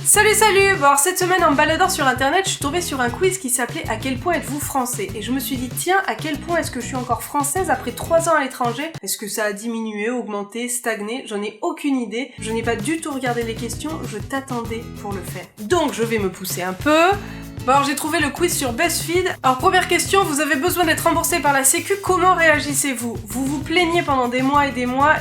Salut Bon alors cette semaine en me baladant sur internet, je suis tombée sur un quiz qui s'appelait « À quel point êtes-vous français ?» Et je me suis dit tiens, à quel point est-ce que je suis encore française après 3 ans à l'étranger? Est-ce que ça a diminué, augmenté, stagné? J'en ai aucune idée. Je n'ai pas du tout regardé les questions, je t'attendais pour le faire. Donc je vais me pousser un peu. Bon alors j'ai trouvé le quiz sur BuzzFeed. Alors première question, vous avez besoin d'être remboursé par la sécu, comment réagissez-vous? Vous vous plaignez pendant des mois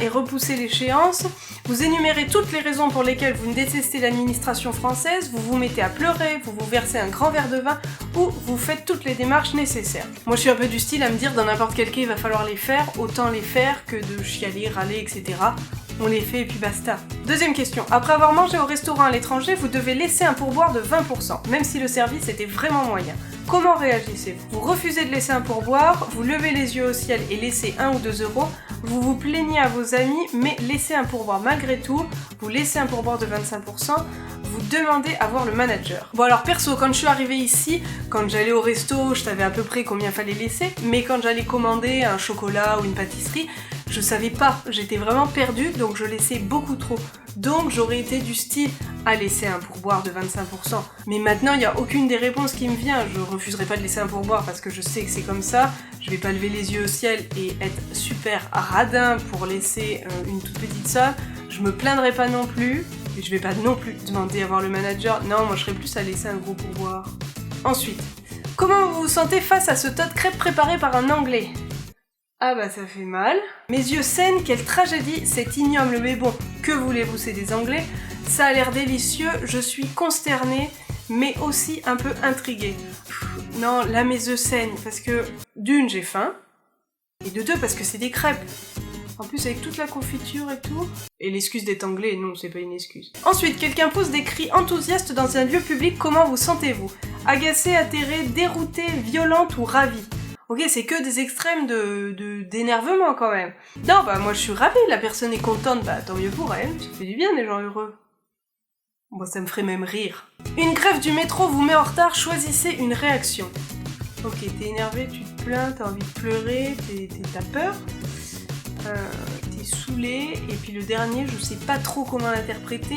et repoussez l'échéance. Vous énumérez toutes les raisons pour lesquelles vous détestez l'administration française, vous vous mettez à pleurer, vous vous versez un grand verre de vin ou vous faites toutes les démarches nécessaires. Moi je suis un peu du style à me dire dans n'importe quel cas il va falloir les faire, autant les faire que de chialer, râler, etc. On les fait et puis basta. Deuxième question. Après avoir mangé au restaurant à l'étranger, vous devez laisser un pourboire de 20%, même si le service était vraiment moyen. Comment réagissez-vous? Vous refusez de laisser un pourboire, vous levez les yeux au ciel et laissez 1 ou 2 euros, vous vous plaignez à vos amis mais laissez un pourboire malgré tout, vous laissez un pourboire de 25%, vous demandez à voir le manager. Bon alors perso, quand je suis arrivée ici, quand j'allais au resto, je savais à peu près combien fallait laisser, mais quand j'allais commander un chocolat ou une pâtisserie, je savais pas, j'étais vraiment perdue, donc je laissais beaucoup trop. Donc j'aurais été du style à laisser un pourboire de 25%. Mais maintenant, il n'y a aucune des réponses qui me vient. Je refuserai pas de laisser un pourboire parce que je sais que c'est comme ça. Je vais pas lever les yeux au ciel et être super radin pour laisser une toute petite somme. Je me plaindrai pas non plus. Et je vais pas non plus demander à voir le manager. Non, moi je serais plus à laisser un gros pourboire. Ensuite, comment vous vous sentez face à ce tas de crêpes préparé par un Anglais ? Ah bah ça fait mal. Mes yeux saignent, quelle tragédie, c'est ignoble mais bon, que voulez-vous, c'est des Anglais. Ça a l'air délicieux, je suis consternée, mais aussi un peu intriguée. Non, là mes yeux saignent, parce que d'une j'ai faim, et de deux parce que c'est des crêpes. En plus avec toute la confiture et tout. Et l'excuse d'être anglais, non, c'est pas une excuse. Ensuite, quelqu'un pousse des cris enthousiastes dans un lieu public, comment vous sentez-vous? Agacé, atterré, dérouté, violente ou ravi? Ok, c'est que des extrêmes d'énervement quand même. Non, bah moi je suis ravie, la personne est contente, bah tant mieux pour elle, ça fait du bien des gens heureux. Moi ça me ferait même rire. Une grève du métro vous met en retard, choisissez une réaction. Ok, t'es énervé, tu te plains, t'as envie de pleurer, t'as peur, t'es saoulé, et puis le dernier, je sais pas trop comment l'interpréter,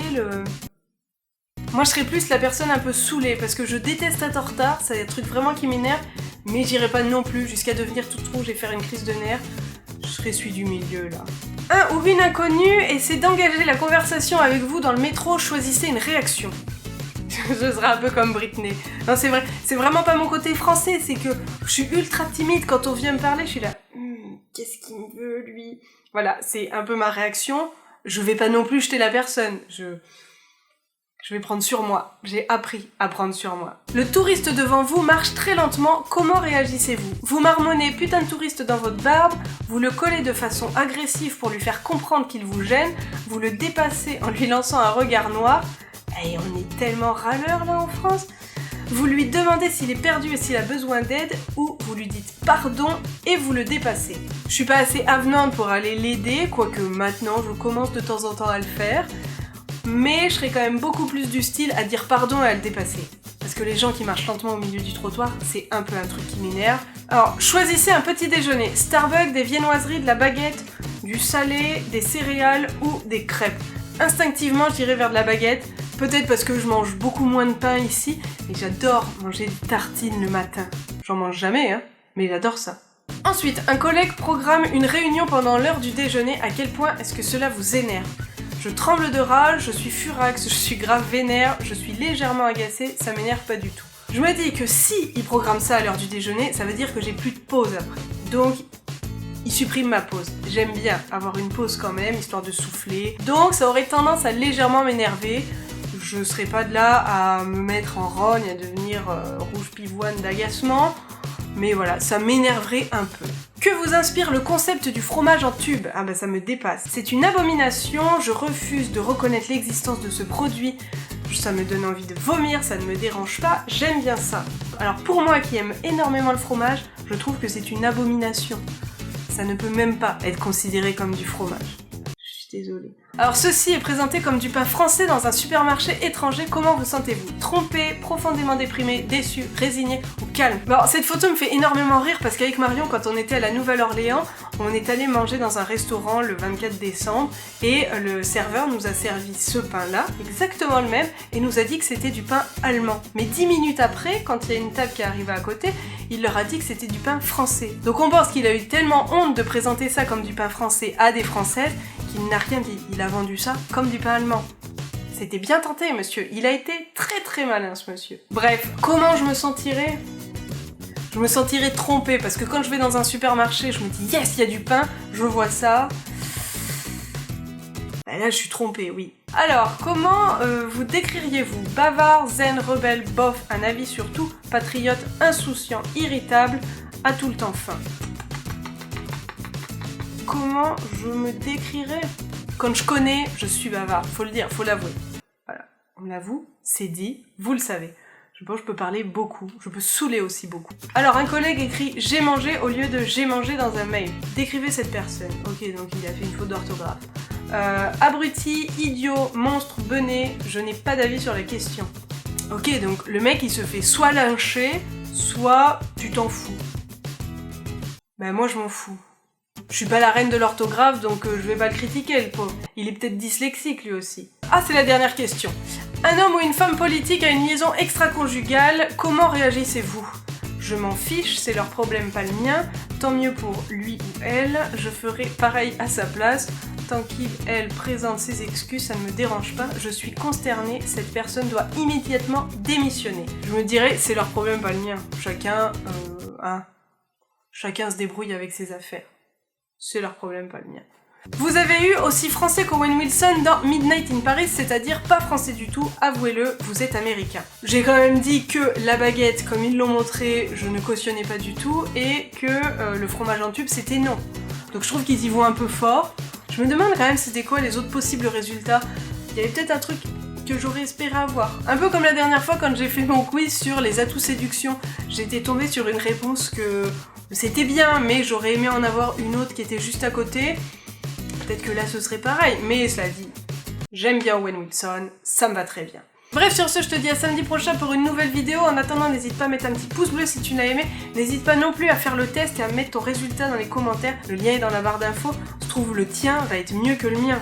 Moi je serais plus la personne un peu saoulée, parce que je déteste être en retard, c'est un truc vraiment qui m'énerve, mais j'irai pas non plus jusqu'à devenir toute rouge et faire une crise de nerfs. Je serais celui du milieu là. Un ou une inconnue essaie d'engager la conversation avec vous dans le métro, choisissez une réaction. Je serais un peu comme Britney. Non c'est vrai, c'est vraiment pas mon côté français, c'est que je suis ultra timide quand on vient me parler, je suis là, qu'est-ce qu'il me veut lui? Voilà, c'est un peu ma réaction. Je vais pas non plus jeter la personne, je vais prendre sur moi. J'ai appris à prendre sur moi. Le touriste devant vous marche très lentement. Comment réagissez-vous? Vous marmonnez putain de touriste dans votre barbe, vous le collez de façon agressive pour lui faire comprendre qu'il vous gêne, vous le dépassez en lui lançant un regard noir. Et on est tellement râleurs là en France. Vous lui demandez s'il est perdu et s'il a besoin d'aide, ou vous lui dites pardon et vous le dépassez. Je suis pas assez avenante pour aller l'aider, quoique maintenant je commence de temps en temps à le faire. Mais je serais quand même beaucoup plus du style à dire pardon et à le dépasser. Parce que les gens qui marchent lentement au milieu du trottoir, c'est un peu un truc qui m'énerve. Alors, choisissez un petit déjeuner. Starbucks, des viennoiseries, de la baguette, du salé, des céréales ou des crêpes. Instinctivement, j'irai vers de la baguette. Peut-être parce que je mange beaucoup moins de pain ici, et j'adore manger des tartines le matin. J'en mange jamais, hein, mais j'adore ça. Ensuite, un collègue programme une réunion pendant l'heure du déjeuner. À quel point est-ce que cela vous énerve? Je tremble de rage, je suis furax, je suis grave vénère, je suis légèrement agacée, ça m'énerve pas du tout. Je me dis que si il programme ça à l'heure du déjeuner, ça veut dire que j'ai plus de pause après. Donc, il supprime ma pause. J'aime bien avoir une pause quand même, histoire de souffler. Donc, ça aurait tendance à légèrement m'énerver. Je serais pas de là à me mettre en rogne, à devenir rouge pivoine d'agacement. Mais voilà, ça m'énerverait un peu. Que vous inspire le concept du fromage en tube? Ah bah ça me dépasse. C'est une abomination, je refuse de reconnaître l'existence de ce produit. Ça me donne envie de vomir, ça ne me dérange pas, j'aime bien ça. Alors pour moi qui aime énormément le fromage, je trouve que c'est une abomination. Ça ne peut même pas être considéré comme du fromage. Je suis désolée. Alors ceci est présenté comme du pain français dans un supermarché étranger, comment vous sentez-vous? Trompé, profondément déprimé, déçu, résigné ou calme? Bon, cette photo me fait énormément rire parce qu'avec Marion, quand on était à la Nouvelle-Orléans, On est allé manger dans un restaurant le 24 décembre et le serveur nous a servi ce pain-là, exactement le même, et nous a dit que c'était du pain allemand. Mais 10 minutes après, quand il y a une table qui est arrivée à côté, il leur a dit que c'était du pain français. Donc on pense qu'il a eu tellement honte de présenter ça comme du pain français à des Françaises qu'il n'a rien dit. Il a vendu ça comme du pain allemand. C'était bien tenté, monsieur. Il a été très très malin, ce monsieur. Bref, comment je me sentirais ? Je me sentirais trompée, parce que quand je vais dans un supermarché, je me dis « Yes, il y a du pain !» Je vois ça. Ben là, je suis trompée, oui. Alors, comment vous décririez-vous ? Bavard, zen, rebelle, bof, un avis sur tout, patriote, insouciant, irritable, à tout le temps faim. Comment je me décrirais ? Quand je connais, je suis bavard, faut le dire, faut l'avouer. Voilà, on l'avoue, c'est dit, vous le savez. Je pense que je peux parler beaucoup, je peux saouler aussi beaucoup. Alors un collègue écrit « j'ai mangé » au lieu de « j'ai mangé » dans un mail. Décrivez cette personne. Ok, donc il a fait une faute d'orthographe. Abruti, idiot, monstre, benet, je n'ai pas d'avis sur la question. Ok, donc le mec il se fait soit lyncher, soit tu t'en fous. Ben moi je m'en fous. Je suis pas la reine de l'orthographe, donc je vais pas le critiquer, le pauvre. Il est peut-être dyslexique lui aussi. Ah, c'est la dernière question. Un homme ou une femme politique a une liaison extra-conjugale, comment réagissez-vous ? Je m'en fiche, c'est leur problème, pas le mien. Tant mieux pour lui ou elle, je ferai pareil à sa place. Tant qu'il, elle, présente ses excuses, ça ne me dérange pas. Je suis consternée, cette personne doit immédiatement démissionner. Je me dirais, c'est leur problème, pas le mien. Chacun se débrouille avec ses affaires. C'est leur problème, pas le mien. Vous avez eu aussi français qu'Owen Wilson dans Midnight in Paris, c'est-à-dire pas français du tout, avouez-le, vous êtes américain. J'ai quand même dit que la baguette, comme ils l'ont montré, je ne cautionnais pas du tout, et que le fromage en tube, c'était non. Donc je trouve qu'ils y vont un peu fort. Je me demande quand même c'était quoi les autres possibles résultats. Il y avait peut-être un truc que j'aurais espéré avoir. Un peu comme la dernière fois quand j'ai fait mon quiz sur les atouts séduction. J'étais tombée sur une réponse que c'était bien, mais j'aurais aimé en avoir une autre qui était juste à côté. Peut-être que là ce serait pareil, mais cela dit, j'aime bien Owen Wilson, ça me va très bien. Bref, sur ce, je te dis à samedi prochain pour une nouvelle vidéo. En attendant, n'hésite pas à mettre un petit pouce bleu si tu l'as aimé. N'hésite pas non plus à faire le test et à mettre ton résultat dans les commentaires. Le lien est dans la barre d'infos. Se trouve, le tien va être mieux que le mien.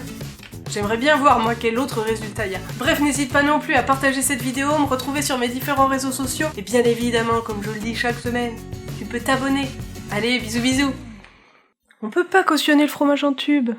J'aimerais bien voir, moi, quel autre résultat il y a. Bref, n'hésite pas non plus à partager cette vidéo, me retrouver sur mes différents réseaux sociaux. Et bien évidemment, comme je le dis chaque semaine, tu peux t'abonner. Allez, bisous bisous. On peut pas cautionner le fromage en tube.